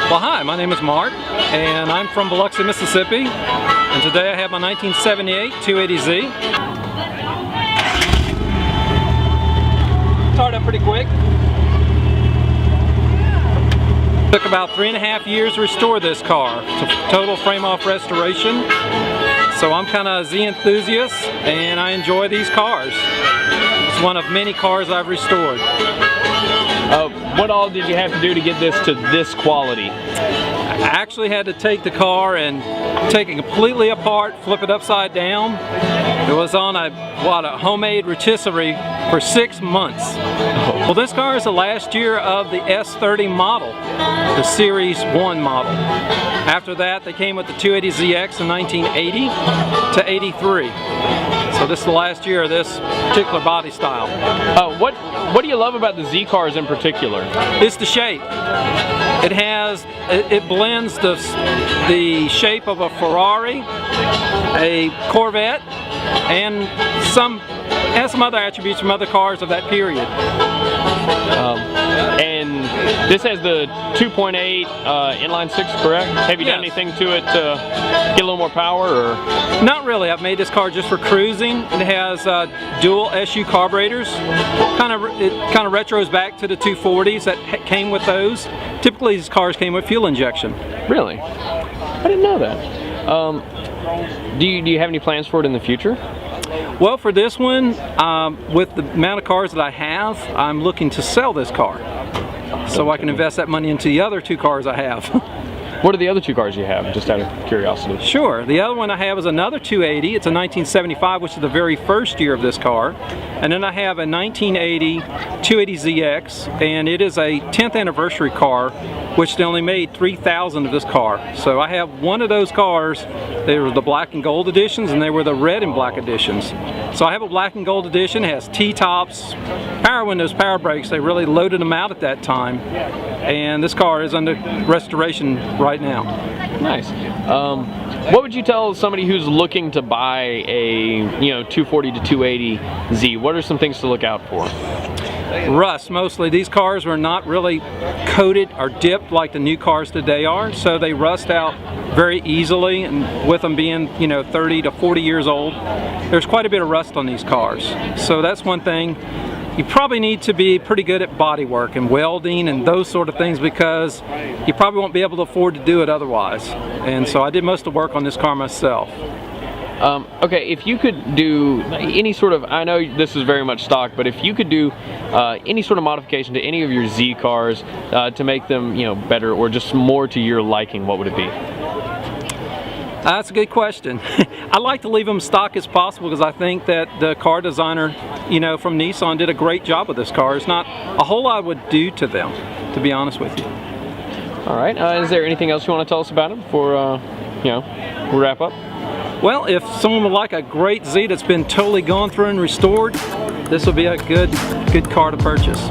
Well, hi, my name is Mark, and I'm from Biloxi, Mississippi, and today I have my 1978 280Z. Started up pretty quick. Took about 3.5 years to restore this car. It's a total frame-off restoration. So I'm kind of a Z enthusiast, and I enjoy these cars. It's one of many cars I've restored. What all did you have to do to get this to this quality? I actually had to take the car and take it completely apart, flip it upside down. It was on a homemade rotisserie for 6 months. Well, this car is the last year of the S30 model, the Series 1 model. After that, they came with the 280ZX in 1980 to 83. So this is the last year of this particular body style. What do you love about the Z cars in particular? It's the shape. It blends the shape of a Ferrari, a Corvette, and has some other attributes from other cars of that period. And this has the 2.8 inline six, correct? Have you done anything to it to get a little more power, or? Not really. I've made this car just for cruising. It has dual SU carburetors. It kind of retros back to the 240s that came with those. Typically, these cars came with fuel injection. Really? I didn't know that. Do you have any plans for it in the future? Well, for this one, with the amount of cars that I have, I'm looking to sell this car so I can invest that money into the other 2 cars I have. What are the other 2 cars you have, just out of curiosity? Sure. The other one I have is another 280. It's a 1975, which is the very first year of this car. And then I have a 1980 280ZX, and it is a 10th anniversary car, which they only made 3,000 of this car. So I have one of those cars. They were the black and gold editions, and they were the red and black editions. So I have a black and gold edition. It has T-tops, power windows, power brakes. They really loaded them out at that time. And this car is under restoration right now. Nice. What would you tell somebody who's looking to buy a 240 to 280Z? What are some things to look out for? Rust, mostly. These cars were not really coated or dipped like the new cars today are, so they rust out very easily, and with them being 30 to 40 years old, there's quite a bit of rust on these cars. So that's one thing. You probably need to be pretty good at body work and welding and those sort of things, because you probably won't be able to afford to do it otherwise. And so I did most of the work on this car myself. Okay, if you could do any sort of, I know this is very much stock, but if you could do any sort of modification to any of your Z cars to make them better or just more to your liking, what would it be? That's a good question. I like to leave them stock as possible, because I think that the car designer, from Nissan did a great job with this car. There's not a whole lot I would do to them, to be honest with you. All right. Is there anything else you want to tell us about it before we wrap up? Well, if someone would like a great Z that's been totally gone through and restored, this will be a good car to purchase.